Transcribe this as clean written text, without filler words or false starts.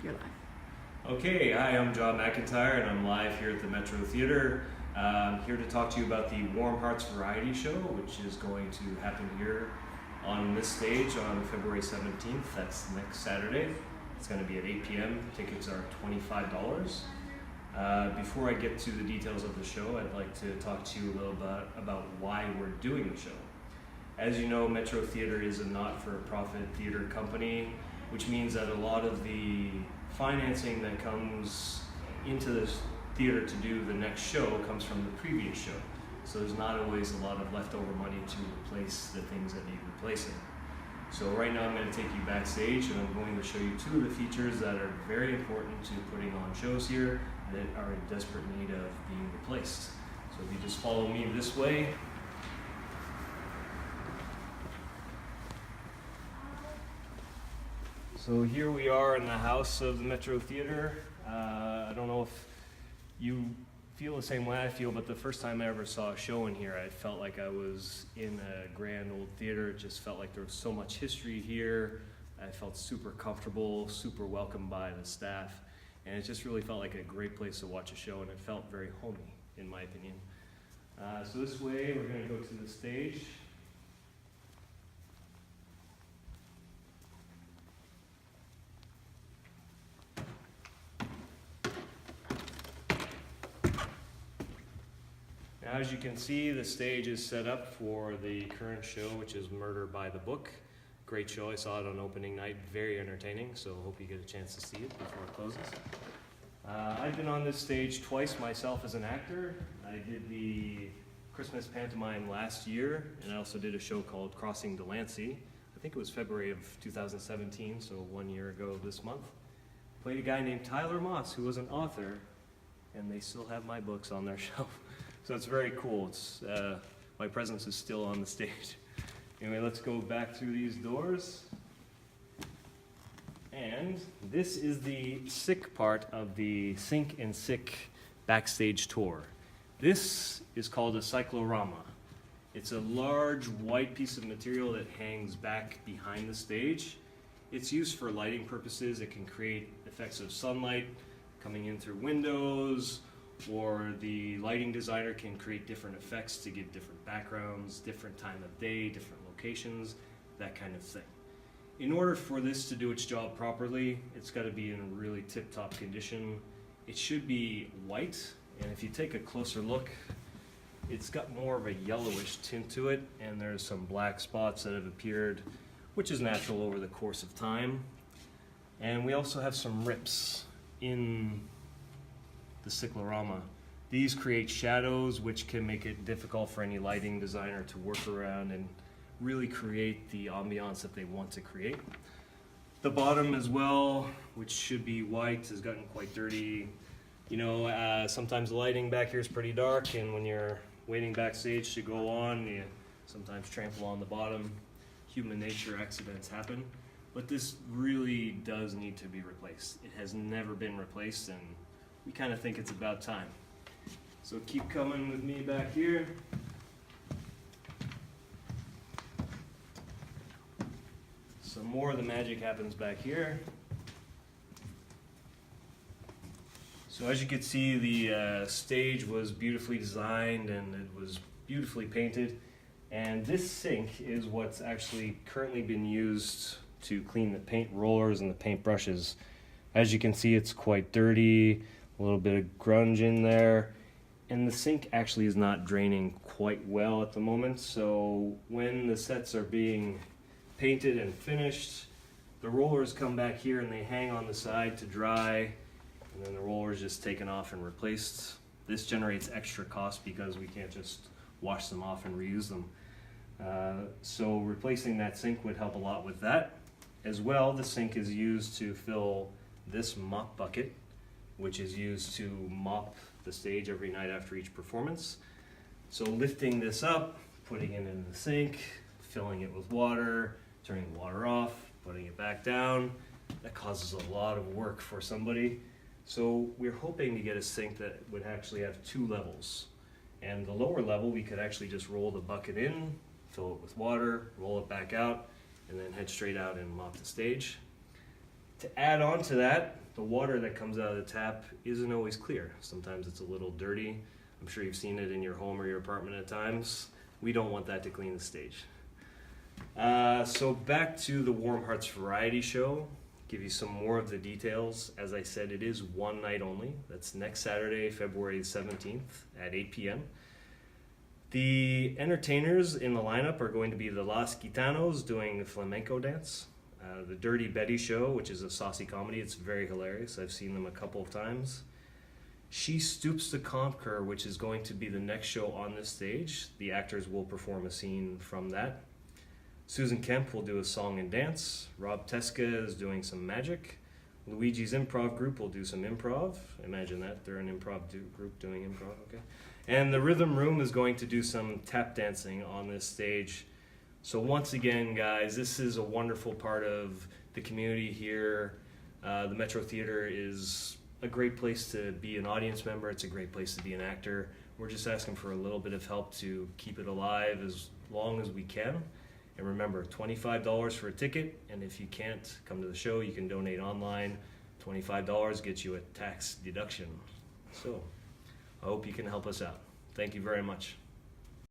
You're live. Okay, hi, I'm John McIntyre and I'm live here at the Metro Theatre. I'm here to talk to you about the Warm Hearts Variety Show, which is going to happen here on this stage on February 17th. That's next Saturday. It's going to be at 8 p.m. Tickets are $25. Before I get to the details of the show, I'd like to talk to you a little bit about why we're doing the show. As you know, Metro Theatre is a not-for-profit theatre company, which means that a lot of the financing that comes into this theater to do the next show comes from the previous show. So there's not always a lot of leftover money to replace the things that need replacing. So right now I'm going to take you backstage and I'm going to show you two of the features that are very important to putting on shows here that are in desperate need of being replaced. So if you just follow me this way. So here we are in the house of the Metro Theatre. I don't know if you feel the same way I feel, but the first time I ever saw a show in here, I felt like I was in a grand old theater. It just felt like there was so much history here. I felt super comfortable, super welcomed by the staff, and it just really felt like a great place to watch a show, and it felt very homey, in my opinion. So this way, we're going to go to the stage. Now, as you can see, the stage is set up for the current show, which is Murder by the Book. Great show. I saw it on opening night. Very entertaining, so hope you get a chance to see it before it closes. I've been on this stage twice myself as an actor. I did the Christmas pantomime last year, and I also did a show called Crossing Delancey. I think it was February of 2017, so 1 year ago this month. Played a guy named Tyler Moss, who was an author, and they still have my books on their shelf. So it's very cool. It's, my presence is still on the stage. Anyway, let's go back through these doors. And this is the sick part of the Sink and Sick Backstage tour. This is called a Cyclorama. It's a large white piece of material that hangs back behind the stage. It's used for lighting purposes. It can create effects of sunlight coming in through windows, or the lighting designer can create different effects to give different backgrounds, different time of day, different locations, that kind of thing. In order for this to do its job properly, it's got to be in really tip-top condition. It should be white, and if you take a closer look, it's got more of a yellowish tint to it, and there's some black spots that have appeared, which is natural over the course of time. And we also have some rips in the Cyclorama. These create shadows, which can make it difficult for any lighting designer to work around and really create the ambiance that they want to create. The bottom as well, which should be white, has gotten quite dirty. You know, sometimes the lighting back here is pretty dark, and when you're waiting backstage to go on, you sometimes trample on the bottom. Human nature, accidents happen. But this really does need to be replaced. It has never been replaced, and we kind of think it's about time. So keep coming with me back here. Some more of the magic happens back here. So as you can see, the stage was beautifully designed and it was beautifully painted. And this sink is what's actually currently been used to clean the paint rollers and the paint brushes. As you can see, it's quite dirty. A little bit of grunge in there, and the sink actually is not draining quite well at the moment. So when the sets are being painted and finished, the rollers come back here and they hang on the side to dry, and then the roller is just taken off and replaced. This generates extra cost because we can't just wash them off and reuse them. So replacing that sink would help a lot with that. As well, the sink is used to fill this mop bucket, which is used to mop the stage every night after each performance. So lifting this up, putting it in the sink, filling it with water, turning the water off, putting it back down, that causes a lot of work for somebody. So we're hoping to get a sink that would actually have 2 levels. And the lower level, we could actually just roll the bucket in, fill it with water, roll it back out, and then head straight out and mop the stage. To add on to that, the water that comes out of the tap isn't always clear. Sometimes it's a little dirty. I'm sure you've seen it in your home or your apartment at times. We don't want that to clean the stage. So back to the Warm Hearts Variety Show. Give you some more of the details. As I said, it is one night only. That's next Saturday, February 17th at 8 p.m. The entertainers in the lineup are going to be the Los Gitanos doing the flamenco dance, the Dirty Betty Show, which is a saucy comedy. It's very hilarious. I've seen them a couple of times. She Stoops to Conquer, which is going to be the next show on this stage. The actors will perform a scene from that. Susan Kemp will do a song and dance. Rob Teska is doing some magic. Luigi's improv group will do some improv. Imagine that, they're an improv group doing improv, okay? And the Rhythm Room is going to do some tap dancing on this stage. So once again, guys, this is a wonderful part of the community here. The Metro Theater is a great place to be an audience member. It's a great place to be an actor. We're just asking for a little bit of help to keep it alive as long as we can. And remember, $25 for a ticket, and if you can't come to the show, you can donate online. $25 gets you a tax deduction. So I hope you can help us out. Thank you very much.